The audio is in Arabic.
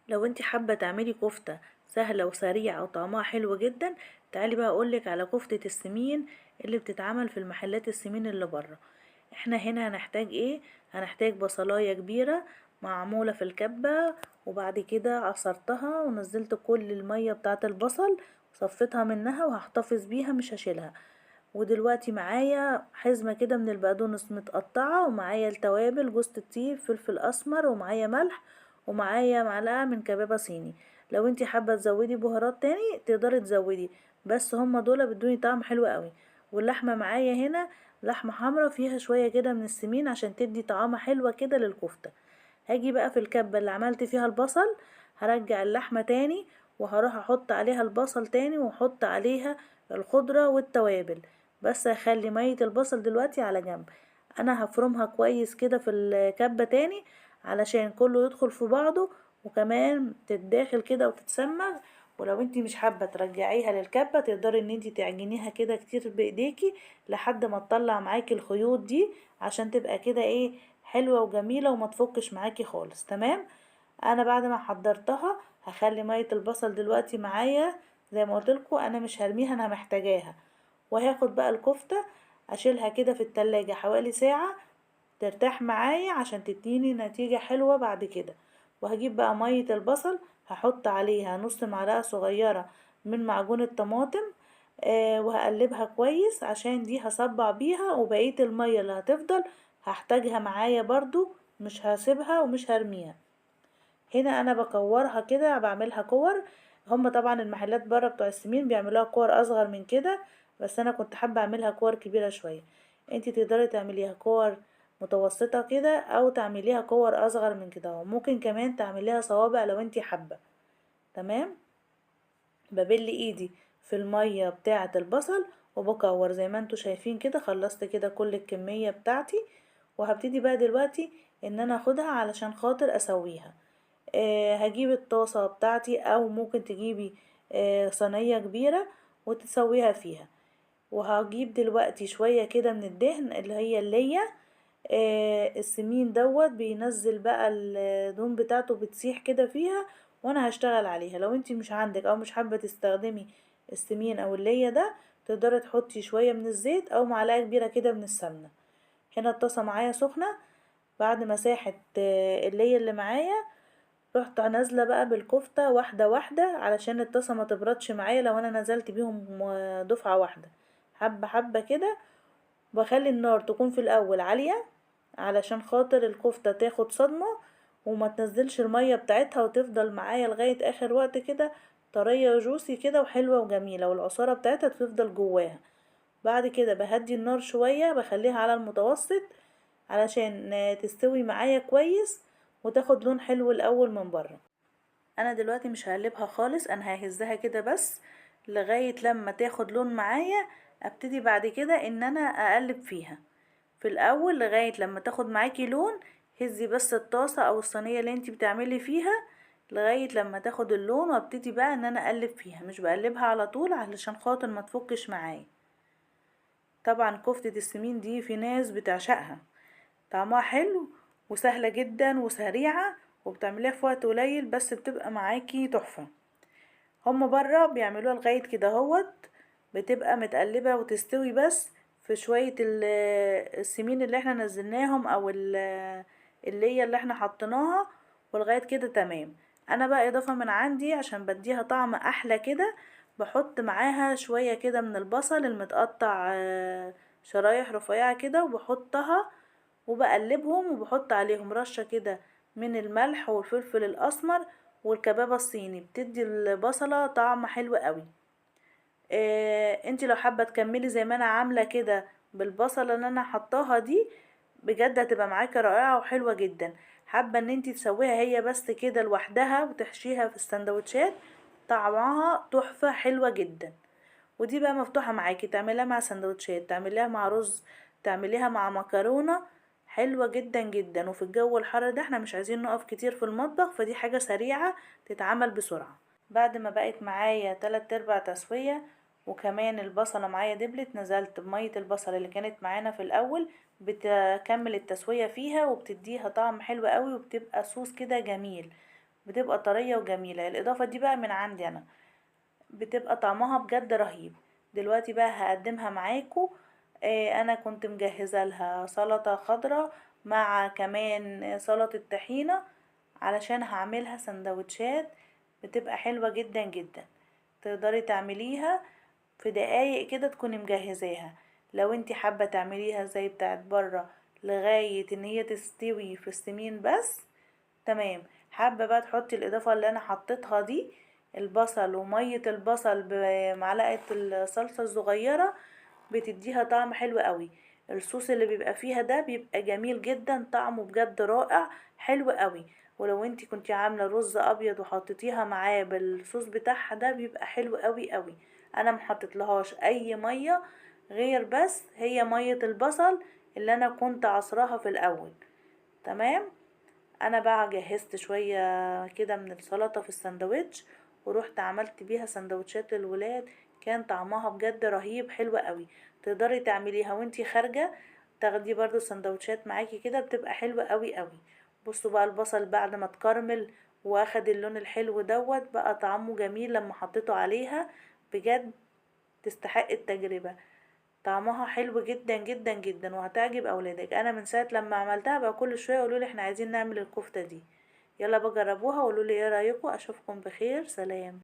لو انت حابة تعملي كفتة سهلة وسريعة وطعمها حلو جدا، تعالي بقى اقولك على كفتة السمين اللي بتتعمل في المحلات السمين اللي بره. احنا هنا هنحتاج ايه؟ هنحتاج بصلاية كبيرة معمولة في الكبة، وبعد كده عصرتها ونزلت كل المية بتاعة البصل وصفيتها منها وهحتفظ بيها مش هشيلها. ودلوقتي معايا حزمة كده من البقدونس متقطعة، ومعايا التوابل جوز الطيب فلفل اسمر، ومعايا ملح، ومعايا معلقة من كبابة صيني. لو انتي حابة تزودي بهارات تاني تقدري تزودي، بس هما دول بدوني طعم حلو قوي. واللحمة معايا هنا لحمة حمرا فيها شوية كده من السمين عشان تدي طعامة حلوة كده للكفتة. هاجي بقى في الكبة اللي عملت فيها البصل، هرجع اللحمة تاني وهروح احط عليها البصل تاني واحط عليها الخضرة والتوابل. بس هخلي مية البصل دلوقتي على جنب. انا هفرمها كويس كده في الكبة تاني علشان كله يدخل في بعضه، وكمان تتداخل كده وتتسمغ. ولو انتي مش حابة ترجعيها للكبة تقدري ان انتي تعجنيها كده كتير بايديكي لحد ما تطلع معاكي الخيوط دي، عشان تبقى كده ايه، حلوة وجميلة وما تفكش معاكي خالص. تمام. انا بعد ما حضرتها هخلي مية البصل دلوقتي معايا، زي ما قلتلكوا انا مش هرميها، انا محتاجاها. وهاخد بقى الكفتة اشيلها كده في التلاجة حوالي ساعة ترتاح معايا عشان تديني نتيجة حلوة بعد كده. وهجيب بقى مية البصل، هحط عليها نص معلقة صغيرة من معجون الطماطم، وهقلبها كويس عشان دي هصبع بيها، وبقية المية اللي هتفضل هحتاجها معايا برضو، مش هسيبها ومش هرميها. هنا انا بكورها كده، بعملها كور. هما طبعا المحلات بره بتوع السمين بيعملوها كور اصغر من كده، بس انا كنت حابة اعملها كور كبيرة شوية. انتي تقدري تعمليها كور متوسطة كده او تعمليها كور اصغر من كده، وممكن كمان تعمليها صوابع لو انتي حابة. تمام. ببل ايدي في المية بتاعة البصل وبكور زي ما انتوا شايفين كده. خلصت كده كل الكمية بتاعتي، وهبتدي بقى دلوقتي ان انا اخدها علشان خاطر اسويها. هجيب الطاسة بتاعتي او ممكن تجيبي صينية كبيرة وتسويها فيها. وهجيب دلوقتي شوية كده من الدهن اللي هي اللية. السمين دوت بينزل بقى الدهون بتاعته بتسيح كده فيها، وانا هشتغل عليها. لو انتي مش عندك او مش حابة تستخدمي السمين او اللية ده، تقدري تحطي شوية من الزيت او معلقة كبيرة كده من السمنة. هنا الطاسة معايا سخنة. بعد ما ساحت اللية اللي معايا، رحت نازلة بقى بالكفتة واحدة واحدة علشان الطاسة ما تبردش معايا لو انا نزلت بيهم دفعة واحدة، حبة حبة كده. بخلي النار تكون في الاول عالية علشان خاطر الكفتة تاخد صدمة وما تنزلش المية بتاعتها، وتفضل معايا لغاية اخر وقت كده طرية وجوسي كده وحلوة وجميلة، والعصارة بتاعتها تفضل جواها. بعد كده بهدي النار شوية، بخليها على المتوسط علشان تستوي معايا كويس وتاخد لون حلو الاول من بره. انا دلوقتي مش هقلبها خالص، انا ههزها كده بس لغاية لما تاخد لون معايا. ابتدي بعد كده ان انا اقلب فيها في الاول لغاية لما تاخد معاكي لون. هزي بس الطاسة او الصينية اللي انتي بتعملي فيها لغاية لما تاخد اللون، وابتدي بقى ان انا اقلب فيها، مش بقلبها على طول علشان خاطر ما تفكش معايا. طبعا كفتة السمين دي في ناس بتعشقها، طعمها حلو وسهلة جدا وسريعة، وبتعمليها في وقت قليل بس بتبقى معاكي تحفة. هما برا بيعملوها لغاية كده هوت، بتبقى متقلبة وتستوي بس في شوية السمين اللي احنا نزلناهم او اللي هي اللي احنا حطيناها، ولغاية كده تمام. انا بقى اضافة من عندي عشان بديها طعم احلى كده، بحط معاها شوية كده من البصل المتقطع شرايح رفيعة كده، وبحطها وبقلبهم، وبحط عليهم رشة كده من الملح والفلفل الاسمر والكبابة الصيني، بتدي البصلة طعم حلو قوي. انتي لو حابة تكملي زي ما انا عاملة كده بالبصلة اللي انا حطاها دي، بجد هتبقى معاكي رائعة وحلوة جدا. حابة ان انتي تسويها هي بس كده لوحدها وتحشيها في السندوتشات، طعمها تحفة حلوة جدا. ودي بقى مفتوحة معاكي، تعمليها مع سندوتشات، تعمليها مع رز، تعمليها مع مكرونة، حلوة جدا جدا. وفي الجو الحر ده احنا مش عايزين نقف كتير في المطبخ، فدي حاجة سريعة تتعمل بسرعة. بعد ما بقت معايا 3/4 تسوية، وكمان البصلة معايا دبلت، نزلت بمية البصل اللي كانت معانا في الاول، بتكمل التسوية فيها وبتديها طعم حلو قوي، وبتبقى صوص كده جميل. بتبقى طرية وجميلة. الاضافة دي بقى من عندي انا، بتبقى طعمها بجد رهيب. دلوقتي بقى هقدمها معاكم. انا كنت مجهزة لها سلطة خضراء مع كمان سلطة طحينة، علشان هعملها سندوتشات بتبقى حلوة جدا جدا. تقدري تعمليها في دقايق كده تكوني مجهزاها. لو انتي حابة تعمليها زي بتاعت برا لغاية ان هي تستوي في السمين بس، تمام. حابة بقى تحطي الاضافة اللي انا حطيتها دي، البصل ومية البصل بمعلقة الصلصة الصغيرة، بتديها طعم حلو قوي. الصوص اللي بيبقى فيها ده بيبقى جميل جدا، طعمه بجد رائع، حلو قوي. ولو انتي كنتي عاملة رز ابيض وحطيتيها معاه بالصوص بتاعها ده بيبقى حلو قوي قوي. انا محطتلهاش اي مية، غير بس هي مية البصل اللي انا كنت عصراها في الاول. تمام. انا بقى جهزت شوية كده من السلطة في الساندوتش، ورحت عملت بيها سندوتشات للولاد. كان طعمها بجد رهيب، حلو قوي. تقدري تعمليها وانتي خارجة، تاخدي برضو سندوتشات معاكي كده، بتبقى حلوة قوي قوي. بصوا بقى البصل بعد ما اتكرمل واخد اللون الحلو دوت، بقى طعمه جميل لما حطيته عليها. بجد تستحق التجربة. طعمها حلو جدا جدا جدا، وهتعجب اولادك. انا من ساعه لما عملتها بقى كل شويه يقولوا لي احنا عايزين نعمل الكفته دي. يلا بقى جربوها وقولوا لي ايه رايكم. اشوفكم بخير، سلام.